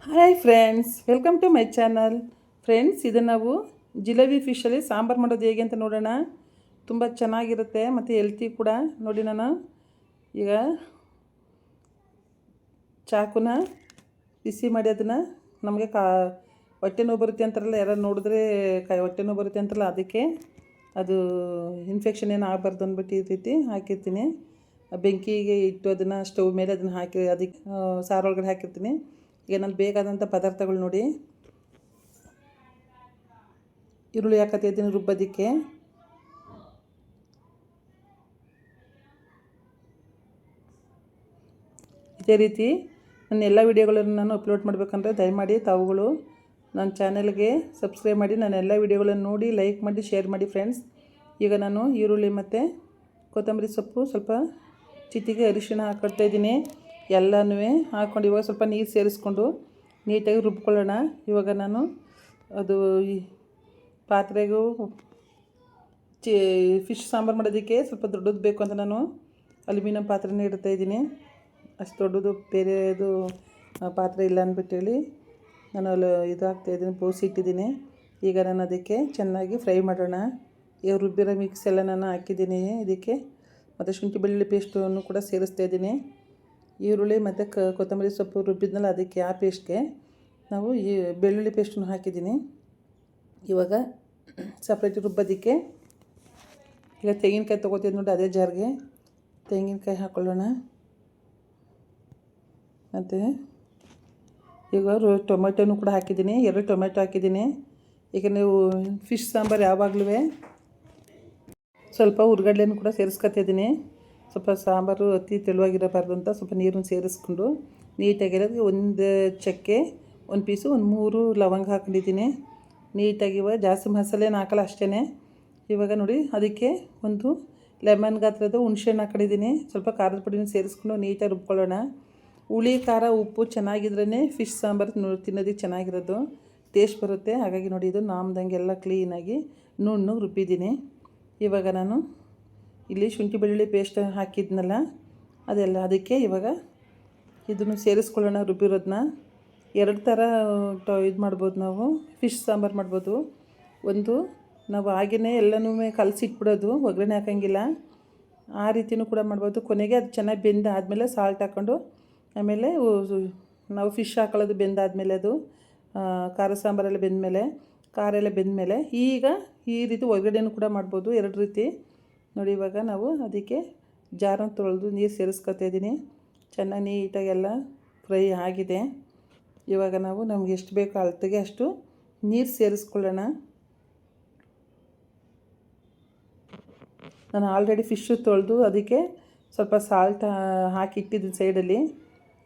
Hi friends, welcome to my channel. Friends, ಇದು ನಾವು ಜಿಲೇಬಿ ಫಿಶಲ್ಲಿ ಸಾಂಬಾರು ಮಾಡೋದು ಹೇಗೆ ಅಂತ ನೋಡೋಣ. ತುಂಬ ಚೆನ್ನಾಗಿರುತ್ತೆ ಮತ್ತು ಹೆಲ್ತಿ ಕೂಡ. ನೋಡಿ, ನಾನು ಈಗ ಚಾಕುನ ಬಿಸಿ ಮಾಡಿ ಅದನ್ನು ನಮಗೆ ಹೊಟ್ಟೆ ನೋವು ಬರುತ್ತೆ ಅಂತಾರಲ್ಲ, ಯಾರು ನೋಡಿದ್ರೆ ಹೊಟ್ಟೆ ನೋವು ಬರುತ್ತೆ ಅಂತಾರಲ್ಲ, ಅದಕ್ಕೆ ಅದು ಇನ್ಫೆಕ್ಷನ್ ಏನು ಆಗಬಾರ್ದು ಅಂದ್ಬಿಟ್ಟು ಈ ರೀತಿ ಹಾಕಿರ್ತೀನಿ. ಬೆಂಕಿಗೆ ಇಟ್ಟು ಅದನ್ನು ಸ್ಟವ್ ಮೇಲೆ ಅದನ್ನು ಹಾಕಿ ಅದಕ್ಕೆ ಸಾರೊಳಗಡೆ ಹಾಕಿರ್ತೀನಿ. ಈಗ ನಾನು ಬೇಕಾದಂಥ ಪದಾರ್ಥಗಳು ನೋಡಿ, ಈರುಳ್ಳಿ ಹಾಕತ್ತಿದ್ದೀನಿ ರುಬ್ಬೋದಕ್ಕೆ. ಇದೇ ರೀತಿ ನನ್ನ ಎಲ್ಲ ವೀಡಿಯೋಗಳನ್ನು ನಾನು ಅಪ್ಲೋಡ್ ಮಾಡಬೇಕಂದ್ರೆ ದಯಮಾಡಿ ತಾವುಗಳು ನನ್ನ ಚಾನಲ್ಗೆ ಸಬ್ಸ್ಕ್ರೈಬ್ ಮಾಡಿ, ನನ್ನ ಎಲ್ಲ ವೀಡಿಯೋಗಳನ್ನು ನೋಡಿ ಲೈಕ್ ಮಾಡಿ ಶೇರ್ ಮಾಡಿ ಫ್ರೆಂಡ್ಸ್. ಈಗ ನಾನು ಈರುಳ್ಳಿ ಮತ್ತು ಕೊತ್ತಂಬರಿ ಸೊಪ್ಪು, ಸ್ವಲ್ಪ ಚಿಟಿಗೆ ಅರಿಶಿಣ ಹಾಕ್ಕೊಳ್ತಾಯಿದ್ದೀನಿ. ಎಲ್ಲನೂ ಹಾಕ್ಕೊಂಡು ಇವಾಗ ಸ್ವಲ್ಪ ನೀರು ಸೇರಿಸ್ಕೊಂಡು ನೀಟಾಗಿ ರುಬ್ಕೊಳ್ಳೋಣ. ಇವಾಗ ನಾನು ಅದು ಈ ಪಾತ್ರೆಗೂ ಫಿಶ್ ಸಾಂಬಾರು ಮಾಡೋದಕ್ಕೆ ಸ್ವಲ್ಪ ದೊಡ್ಡದು ಬೇಕು ಅಂತ ನಾನು ಅಲ್ಯೂಮಿನಿಯಂ ಪಾತ್ರೆನೇ ಇಡ್ತಾಯಿದ್ದೀನಿ. ಅಷ್ಟು ದೊಡ್ಡದು ಬೇರೆದು ಪಾತ್ರೆ ಇಲ್ಲ ಅಂದ್ಬಿಟ್ಟೇಳಿ ನಾನು ಇದು ಹಾಕ್ತಾಯಿದ್ದೀನಿ, ಬೋಸಿ ಇಟ್ಟಿದ್ದೀನಿ. ಈಗ ನಾನು ಅದಕ್ಕೆ ಚೆನ್ನಾಗಿ ಫ್ರೈ ಮಾಡೋಣ. ಈಗ ರುಬ್ಬಿರೋ ಮಿಕ್ಸ್ ಎಲ್ಲ ನಾನು ಹಾಕಿದ್ದೀನಿ ಇದಕ್ಕೆ, ಮತ್ತು ಶುಂಠಿ ಬೆಳ್ಳುಳ್ಳಿ ಪೇಸ್ಟನ್ನು ಕೂಡ ಸೇರಿಸ್ತಾಯಿದ್ದೀನಿ. ಈರುಳ್ಳಿ ಮತ್ತು ಕೊತ್ತಂಬರಿ ಸೊಪ್ಪು ರುಬ್ಬಿದ್ನಲ್ಲ, ಅದಕ್ಕೆ ಆ ಪೇಸ್ಟ್ಗೆ ನಾವು ಈ ಬೆಳ್ಳುಳ್ಳಿ ಪೇಸ್ಟನ್ನು ಹಾಕಿದ್ದೀನಿ. ಇವಾಗ ಸಪ್ರೇಟ್ ರುಬ್ಬೋದಕ್ಕೆ ಈಗ ತೆಂಗಿನಕಾಯಿ ತೊಗೋತಿದ್ದು ನೋಡಿ, ಅದೇ ಜಾರ್ಗೆ ತೆಂಗಿನಕಾಯಿ ಹಾಕ್ಕೊಳ್ಳೋಣ. ಮತ್ತು ಈಗ ಟೊಮೆಟೊನೂ ಕೂಡ ಹಾಕಿದ್ದೀನಿ, 2 ಟೊಮೆಟೊ ಹಾಕಿದ್ದೀನಿ. ಈಗ ನೀವು ಫಿಶ್ ಸಾಂಬಾರು ಯಾವಾಗಲೂ ಸ್ವಲ್ಪ ಹುರ್ಗಡ್ಲೆನೂ ಕೂಡ ಸೇರಿಸ್ಕೊತಿದ್ದೀನಿ. ಸ್ವಲ್ಪ ಸಾಂಬಾರು ಅತಿ ತೆಳುವಾಗಿರಬಾರ್ದು ಅಂತ ಸ್ವಲ್ಪ ನೀರನ್ನು ಸೇರಿಸ್ಕೊಂಡು ನೀಟಾಗಿರೋದು. ಒಂದು ಚಕ್ಕೆ, ಒಂದು ಪೀಸು, ಒಂದು 3 ಲವಂಗ ಹಾಕೊಂಡಿದ್ದೀನಿ. ನೀಟಾಗಿ ಇವಾಗ ಜಾಸ್ತಿ ಮಸಾಲೆನ ಹಾಕಲ್ಲ, ಅಷ್ಟೇ. ಇವಾಗ ನೋಡಿ, ಅದಕ್ಕೆ ಒಂದು ಲೆಮನ್ ಗಾತ್ರದ ಹುಣಸೆಹಣ್ಣು ಹಾಕೊಂಡಿದ್ದೀನಿ. ಸ್ವಲ್ಪ ಖಾರದ ಪುಡಿನ ಸೇರಿಸ್ಕೊಂಡು ನೀಟಾಗಿ ರುಬ್ಕೊಳ್ಳೋಣ. ಹುಳಿ, ಖಾರ, ಉಪ್ಪು ಚೆನ್ನಾಗಿದ್ರೇ ಫಿಶ್ ಸಾಂಬಾರು ತಿನ್ನೋದಕ್ಕೆ ಚೆನ್ನಾಗಿರೋದು, ಟೇಸ್ಟ್ ಬರುತ್ತೆ. ಹಾಗಾಗಿ ನೋಡಿ, ಇದು ನಾಮ್ದಂಗೆ ಎಲ್ಲ ಕ್ಲೀನಾಗಿ ನುಣ್ಣಗೆ ರುಬ್ಬಿದ್ದೀನಿ. ಇವಾಗ ನಾನು ಇಲ್ಲಿ ಶುಂಠಿ ಬೆಳ್ಳುಳ್ಳಿ ಪೇಸ್ಟ್ ಹಾಕಿದ್ನಲ್ಲ, ಅದೆಲ್ಲ ಅದಕ್ಕೆ ಇವಾಗ ಇದನ್ನು ಸೇರಿಸ್ಕೊಳ್ಳೋಣ. ರುಬ್ಬಿರೋದನ್ನ 2 ಥರ ಇದು ಮಾಡ್ಬೋದು ನಾವು, ಫಿಶ್ ಸಾಂಬಾರು ಮಾಡ್ಬೋದು. ಒಂದು, ನಾವು ಹಾಗೆಯೇ ಎಲ್ಲನೂ ಕಲಸಿಟ್ಬಿಡೋದು, ಒಗ್ಗರಣೆ ಹಾಕೋಂಗಿಲ್ಲ, ಆ ರೀತಿಯೂ ಕೂಡ ಮಾಡ್ಬೋದು. ಕೊನೆಗೆ ಅದು ಚೆನ್ನಾಗಿ ಬೆಂದಾದಮೇಲೆ ಸಾಲ್ಟ್ ಹಾಕ್ಕೊಂಡು ಆಮೇಲೆ ನಾವು ಫಿಶ್ ಹಾಕೊಳ್ಳೋದು ಬೆಂದಾದಮೇಲೆ, ಅದು ಖಾರ ಸಾಂಬಾರೆಲ್ಲ ಬೆಂದಮೇಲೆ, ಖಾರ ಎಲ್ಲ ಬೆಂದಮೇಲೆ ಈಗ ಈ ರೀತಿ ಒಗ್ಗರಣೆನೂ ಕೂಡ ಮಾಡ್ಬೋದು, 2 ರೀತಿ ನೋಡಿ. ಇವಾಗ ನಾವು ಅದಕ್ಕೆ ಜಾರನ್ನು ತೊಳೆದು ನೀರು ಸೇರಿಸ್ಕೊತಾಯಿದ್ದೀನಿ. ಚೆನ್ನಾಗಿ ನೀಟಾಗೆಲ್ಲ ಫ್ರೈ ಆಗಿದೆ. ಇವಾಗ ನಾವು ನಮ್ಗೆ ಎಷ್ಟು ಬೇಕೋ ಅಳತೆಗೆ ಅಷ್ಟು ನೀರು ಸೇರಿಸ್ಕೊಳ್ಳೋಣ. ನಾನು ಆಲ್ರೆಡಿ ಫಿಶ್ಶು ತೊಳೆದು ಅದಕ್ಕೆ ಸ್ವಲ್ಪ ಸಾಲ್ಟ್ ಹಾಕಿಟ್ಟಿದ್ದೀನಿ ಸೈಡಲ್ಲಿ.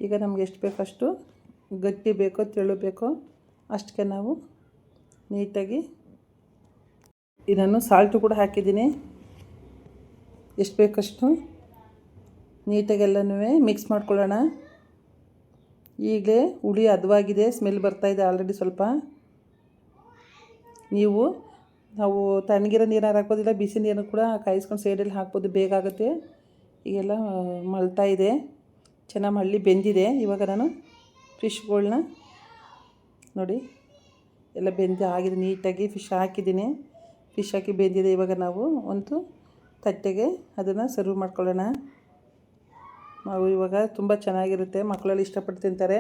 ಈಗ ನಮ್ಗೆ ಎಷ್ಟು ಬೇಕೋ ಅಷ್ಟು, ಗಟ್ಟಿ ಬೇಕೋ ತೆಳು ಬೇಕೋ ಅಷ್ಟಕ್ಕೆ ನಾವು ನೀಟಾಗಿ ಇದನ್ನು ಸಾಲ್ಟು ಕೂಡ ಹಾಕಿದ್ದೀನಿ. ಎಷ್ಟು ಬೇಕಷ್ಟು ನೀಟಾಗಿ ಎಲ್ಲನೂ ಮಿಕ್ಸ್ ಮಾಡ್ಕೊಳ್ಳೋಣ. ಈಗಲೇ ಹುಳಿ ಹದವಾಗಿದೆ, ಸ್ಮೆಲ್ ಬರ್ತಾಯಿದೆ ಆಲ್ರೆಡಿ ಸ್ವಲ್ಪ. ನಾವು ತಣ್ಣಗಿರೋ ನೀರು ಹಾಕ್ಬೋದಿಲ್ಲ, ಬಿಸಿ ನೀರನ್ನು ಕೂಡ ಕಾಯಿಸ್ಕೊಂಡು ಸೈಡಲ್ಲಿ ಹಾಕ್ಬೋದು, ಬೇಗ ಆಗುತ್ತೆ. ಈಗೆಲ್ಲ ಮಳ್ತಾ ಇದೆ, ಚೆನ್ನಾಗಿ ಮಳ್ಳಿ ಬೆಂದಿದೆ. ಇವಾಗ ನಾನು ಫಿಶ್ಗಳನ್ನ ನೋಡಿ ಎಲ್ಲ ಬೆಂದು ಆಗಿದೆ, ನೀಟಾಗಿ ಫಿಶ್ ಹಾಕಿದ್ದೀನಿ. ಫಿಶ್ ಹಾಕಿ ಬೆಂದಿದೆ. ಇವಾಗ ನಾವು ಒಂದು ತಟ್ಟೆಗೆ ಅದನ್ನು ಸರ್ವ್ ಮಾಡ್ಕೊಳ್ಳೋಣ. ನಾವು ಇವಾಗ ತುಂಬ ಚೆನ್ನಾಗಿರುತ್ತೆ, ಮಕ್ಕಳೆಲ್ಲ ಇಷ್ಟಪಟ್ಟು ತಿಂತಾರೆ,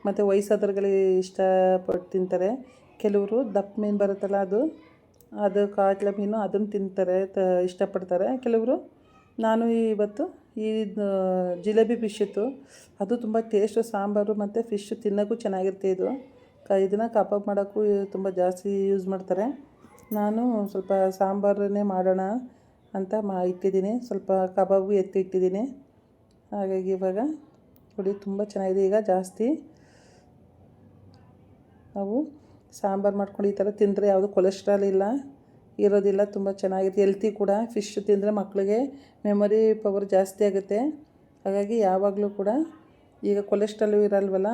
ಮತ್ತು ವಯಸ್ಸಾದವ್ರುಗಳು ಇಷ್ಟಪಟ್ಟು ತಿಂತಾರೆ. ಕೆಲವರು ದಪ್ಪ ಮೀನು ಬರುತ್ತಲ್ಲ, ಅದು ಕಾಟ್ಲ ಮೀನು, ಅದನ್ನು ತಿಂತಾರೆ, ಇಷ್ಟಪಡ್ತಾರೆ ಕೆಲವರು. ನಾನು ಇವತ್ತು ಈ ಜಿಲೇಬಿ ಫಿಶ್ ಇತ್ತು, ಅದು ತುಂಬ ಟೇಸ್ಟು, ಸಾಂಬಾರು ಮತ್ತು ಫಿಶ್ ತಿನ್ನೋಕ್ಕೂ ಚೆನ್ನಾಗಿರುತ್ತೆ. ಇದನ್ನು ಕಬಾಬ್ ಮಾಡೋಕ್ಕೂ ತುಂಬ ಜಾಸ್ತಿ ಯೂಸ್ ಮಾಡ್ತಾರೆ. ನಾನು ಸ್ವಲ್ಪ ಸಾಂಬಾರನ್ನೇ ಮಾಡೋಣ ಅಂತ ಇಟ್ಟಿದ್ದೀನಿ, ಸ್ವಲ್ಪ ಕಬಾಬು ಇಟ್ಟಿದ್ದೀನಿ. ಹಾಗಾಗಿ ಇವಾಗ ನೋಡಿ ತುಂಬ ಚೆನ್ನಾಗಿದೆ. ಈಗ ಜಾಸ್ತಿ ನಾವು ಸಾಂಬಾರು ಮಾಡ್ಕೊಂಡು ಈ ಥರ ತಿಂದರೆ ಯಾವುದು ಕೊಲೆಸ್ಟ್ರಾಲ್ ಇರೋದಿಲ್ಲ, ತುಂಬ ಚೆನ್ನಾಗಿದೆ, ಹೆಲ್ತಿ ಕೂಡ. ಫಿಶ್ ತಿಂದರೆ ಮಕ್ಕಳಿಗೆ ಮೆಮೊರಿ ಪವರ್ ಜಾಸ್ತಿ ಆಗುತ್ತೆ. ಹಾಗಾಗಿ ಯಾವಾಗಲೂ ಕೂಡ ಈಗ ಕೊಲೆಸ್ಟ್ರಾಲು ಇರಲ್ವಲ್ಲ,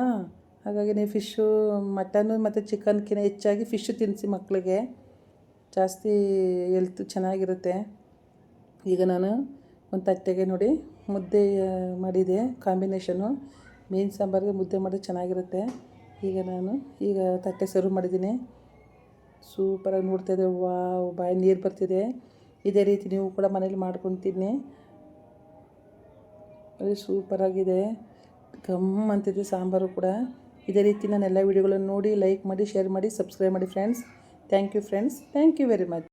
ಹಾಗಾಗಿ ನೀವು ಫಿಶ್ಶು, ಮಟನ್ನು ಮತ್ತು ಚಿಕನ್ಕಿಂತ ಹೆಚ್ಚಾಗಿ ಫಿಶ್ ತಿನ್ನಿಸಿ ಮಕ್ಕಳಿಗೆ, ಜಾಸ್ತಿ ಹೆಲ್ತ್ ಚೆನ್ನಾಗಿರುತ್ತೆ. ಈಗ ನಾನು ಒಂದು ತಟ್ಟೆಗೆ ನೋಡಿ ಮುದ್ದೆ ಮಾಡಿದೆ, ಕಾಂಬಿನೇಷನು ಮೀನು ಸಾಂಬಾರಿಗೆ ಮುದ್ದೆ ಮಾಡಿದ್ರೆ ಚೆನ್ನಾಗಿರುತ್ತೆ. ಈಗ ತಟ್ಟೆ ಸರ್ವ್ ಮಾಡಿದ್ದೀನಿ. ಸೂಪರಾಗಿ ನೋಡ್ತಾಯಿದ್ದೆ, ವಾವ್, ಬಾಯಿ ನೀರು ಬರ್ತಿದೆ. ಇದೇ ರೀತಿ ನೀವು ಕೂಡ ಮನೇಲಿ ಮಾಡ್ಕೊಂಡು ತಿನ್ನಿ. ಅದು ಸೂಪರಾಗಿದೆ, ಘಮ್ ಅಂತಿದೆ ಸಾಂಬಾರು ಕೂಡ. ಇದೇ ರೀತಿ ನಾನು ಎಲ್ಲ ವೀಡಿಯೋಗಳನ್ನು ನೋಡಿ ಲೈಕ್ ಮಾಡಿ, ಶೇರ್ ಮಾಡಿ, ಸಬ್ಸ್ಕ್ರೈಬ್ ಮಾಡಿ friends. Thank you friends, thank you very much.